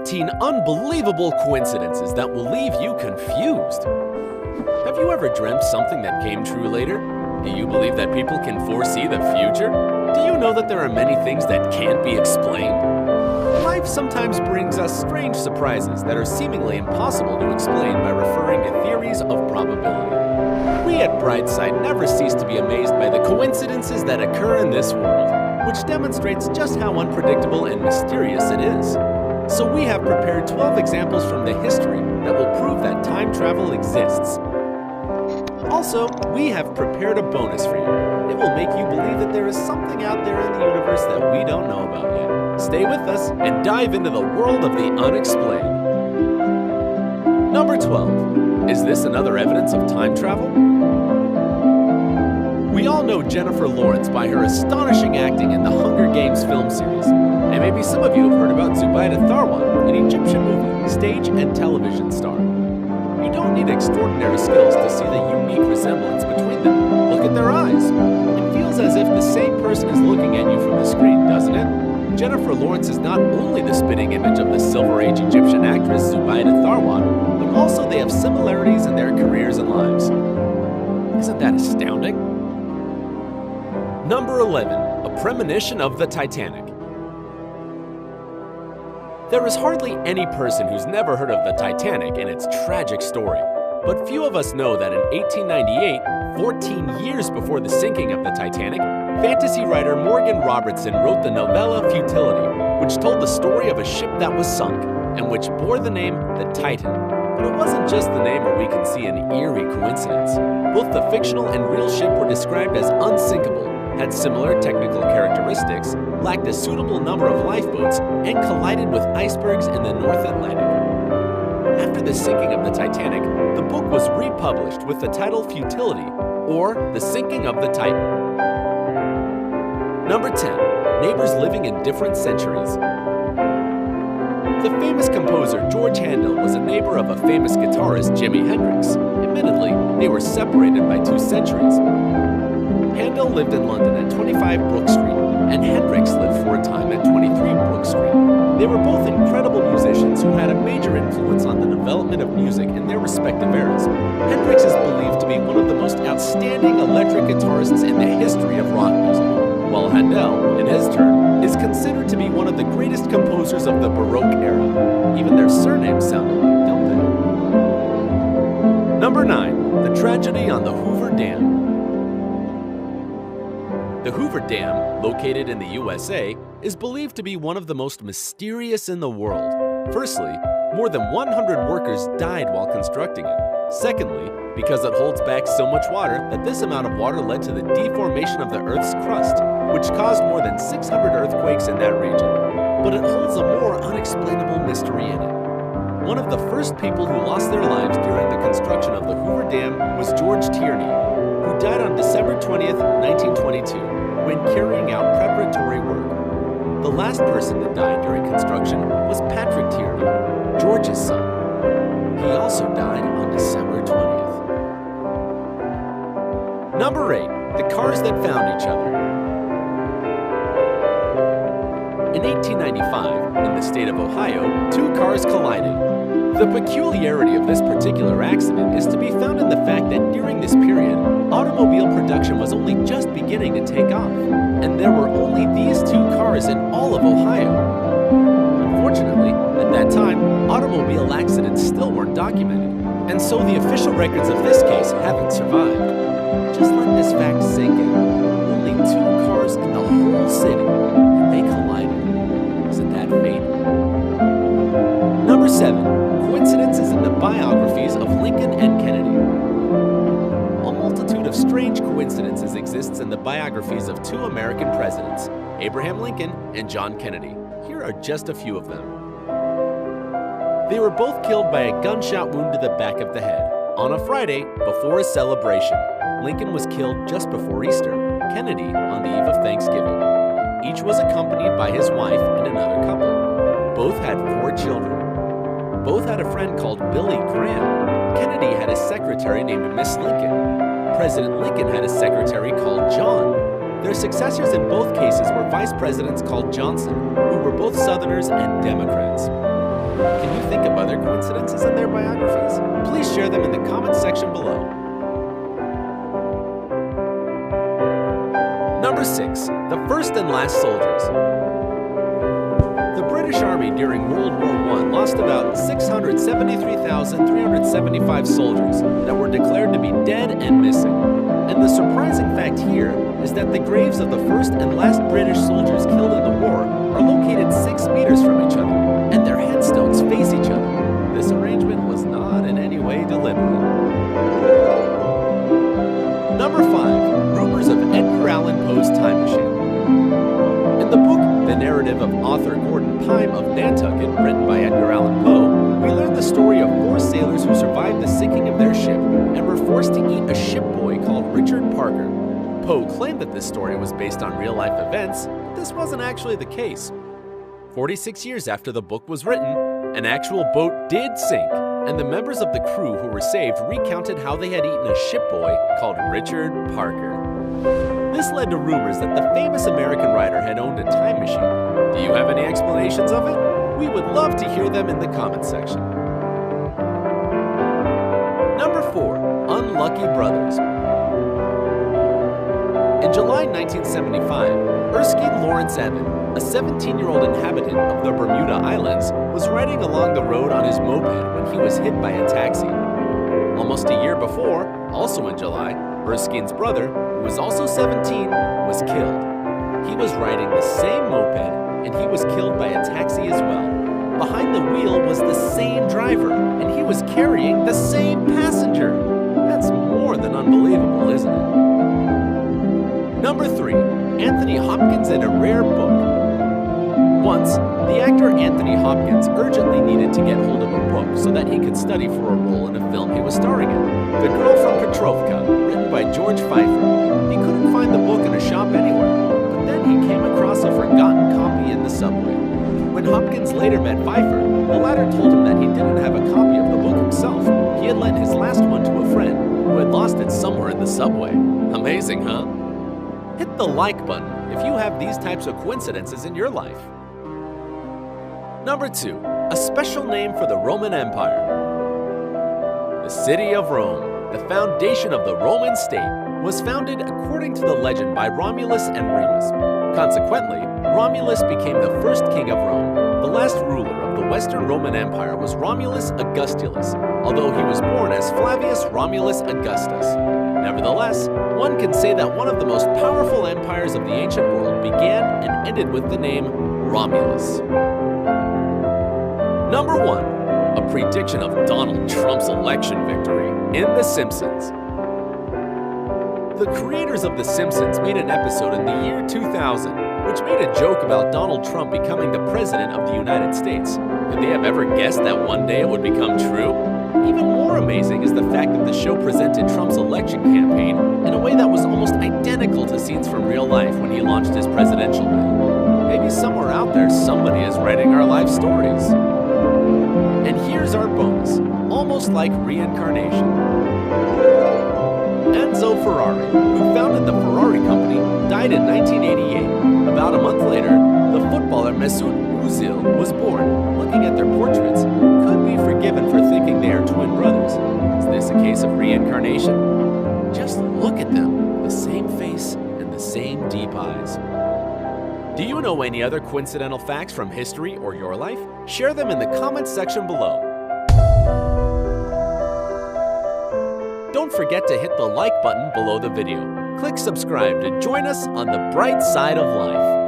14 unbelievable coincidences that will leave you confused. Have you ever dreamt something that came true later? Do you believe that people can foresee the future? Do you know that there are many things that can't be explained? Life sometimes brings us strange surprises that are seemingly impossible to explain by referring to theories of probability. We at Brightside never cease to be amazed by the coincidences that occur in this world, which demonstrates just how unpredictable and mysterious it is. So we have prepared 12 examples from the history that will prove that time travel exists. Also, we have prepared a bonus for you. It will make you believe that there is something out there in the universe that we don't know about yet. Stay with us and dive into the world of the unexplained. Number 12. Is this another evidence of time travel? We all know Jennifer Lawrence by her astonishing acting in the Hunger Games film series. And maybe some of you have heard about Zubaida Tharwan, an Egyptian movie, stage, and television star. You don't need extraordinary skills to see the unique resemblance between them. Look at their eyes. It feels as if the same person is looking at you from the screen, doesn't it? Jennifer Lawrence is not only the spitting image of the Silver Age Egyptian actress Zubaida Tharwan, but also they have similarities in their careers and lives. Isn't that astounding? Number 11. A premonition of the Titanic. There is hardly any person who's never heard of the Titanic and its tragic story. But few of us know that in 1898, 14 years before the sinking of the Titanic, fantasy writer Morgan Robertson wrote the novella Futility, which told the story of a ship that was sunk, and which bore the name the Titan. But it wasn't just the name where we can see an eerie coincidence. Both the fictional and real ship were described as unsinkable, had similar technical characteristics, lacked a suitable number of lifeboats, and collided with icebergs in the North Atlantic. After the sinking of the Titanic, the book was republished with the title Futility, or The Sinking of the Titan. Number 10. Neighbors living in different centuries. The famous composer George Handel was a neighbor of a famous guitarist Jimi Hendrix. Admittedly, they were separated by 2 centuries. Handel lived in London at 25 Brook Street, and Hendrix lived for a time at 23 Brook Street. They were both incredible musicians who had a major influence on the development of music in their respective eras. Hendrix is believed to be one of the most outstanding electric guitarists in the history of rock music, while Handel, in his turn, is considered to be one of the greatest composers of the Baroque era. Even their surnames sound alike, don't they? Number 9. The tragedy on the Hoover Dam. The Hoover Dam, located in the USA, is believed to be one of the most mysterious in the world. Firstly, more than 100 workers died while constructing it. Secondly, because it holds back so much water that this amount of water led to the deformation of the Earth's crust, which caused more than 600 earthquakes in that region. But it holds a more unexplainable mystery in it. One of the first people who lost their lives during the construction of the Hoover Dam was George Tierney, who died on December 20th, 1922, when carrying out preparatory work. The last person that died during construction was Patrick Tierney, George's son. He also died on December 20th. Number 8. The cars that found each other. In 1895, in the state of Ohio, 2 cars collided. The peculiarity of this particular accident is to be found in the fact that during this period, automobile production was only just beginning to take off, and there were only these 2 cars in all of Ohio. Unfortunately, at that time, automobile accidents still weren't documented, and so the official records of this case haven't survived. Just let this fact sink in. Only 2 cars in the whole city, and they collided. Isn't that fate? Number 7. Coincidences in the biographies of Lincoln and Kennedy. A multitude of strange coincidences exists in the biographies of 2 American presidents, Abraham Lincoln and John Kennedy. Here are just a few of them. They were both killed by a gunshot wound to the back of the head on a Friday before a celebration. Lincoln was killed just before Easter, Kennedy on the eve of Thanksgiving. Each was accompanied by his wife and another couple. Both had 4 children. Both had a friend called Billy Graham. Kennedy had a secretary named Miss Lincoln. President Lincoln had a secretary called John. Their successors in both cases were vice presidents called Johnson, who were both Southerners and Democrats. Can you think of other coincidences in their biographies? Please share them in the comments section below. Number 6. The First and Last Soldiers. The British Army during World War I lost about 673,375 soldiers that were declared to be dead and missing. And the surprising fact here is that the graves of the first and last British soldiers killed in the war are located 6 meters from each other, and their headstones face each other. This arrangement was not in any way deliberate. Number 5. Rumors of Edgar Allan Poe's Time Machine. In the book The Narrative of Author Gordon Pym of Nantucket, written by Edgar Allan Poe, we learn the story of 4 sailors who survived the sinking of their ship and were forced to eat a ship boy called Richard Parker. Poe claimed that this story was based on real-life events, but this wasn't actually the case. 46 years after the book was written, an actual boat did sink, and the members of the crew who were saved recounted how they had eaten a ship boy called Richard Parker. This led to rumors that the famous American writer had owned a time machine. Do you have any explanations of it? We would love to hear them in the comments section. Number 4. Unlucky Brothers. In July 1975, Erskine Lawrence Evan, a 17-year-old inhabitant of the Bermuda Islands, was riding along the road on his moped when he was hit by a taxi. Almost a year before, also in July, Erskine's brother, who was also 17, was killed. He was riding the same moped, and he was killed by a taxi as well. Behind the wheel was the same driver, and he was carrying the same passenger. That's more than unbelievable, isn't it? Number 3. Anthony Hopkins and a Rare Book. Once, the actor Anthony Hopkins urgently needed to get hold of a book so that he could study for a role in a film he was starring in, The Girl from Petrovka, written by George Pfeiffer. He couldn't find the book in a shop anywhere, but then he came across a forgotten copy in the subway. When Hopkins later met Pfeiffer, the latter told him that he didn't have a copy of the book himself. He had lent his last one to a friend who had lost it somewhere in the subway. Amazing, huh? Hit the like button if you have these types of coincidences in your life. Number 2. A special name for the Roman Empire. The city of Rome, the foundation of the Roman state, was founded according to the legend by Romulus and Remus. Consequently, Romulus became the first king of Rome. The last ruler of the Western Roman Empire was Romulus Augustulus, although he was born as Flavius Romulus Augustus. Nevertheless, one can say that one of the most powerful empires of the ancient world began and ended with the name Romulus. Number 1. A prediction of Donald Trump's election victory in The Simpsons. The creators of The Simpsons made an episode in the year 2000 which made a joke about Donald Trump becoming the president of the United States. Could they have ever guessed that one day it would become true? Even more amazing is the fact that the show presented Trump's election campaign in a way that was almost identical to scenes from real life when he launched his presidential bid. Maybe somewhere out there somebody is writing our life stories. And here's our bonus, almost like reincarnation. Enzo Ferrari, who founded the Ferrari company, died in 1988. About a month later, the footballer Mesut Özil was born. Looking at their portraits, who could be forgiven for thinking they are twin brothers? Is this a case of reincarnation? Just look at them, the same face and the same deep eyes. Do you know any other coincidental facts from history or your life? Share them in the comments section below. Don't forget to hit the like button below the video. Click subscribe to join us on the bright side of life.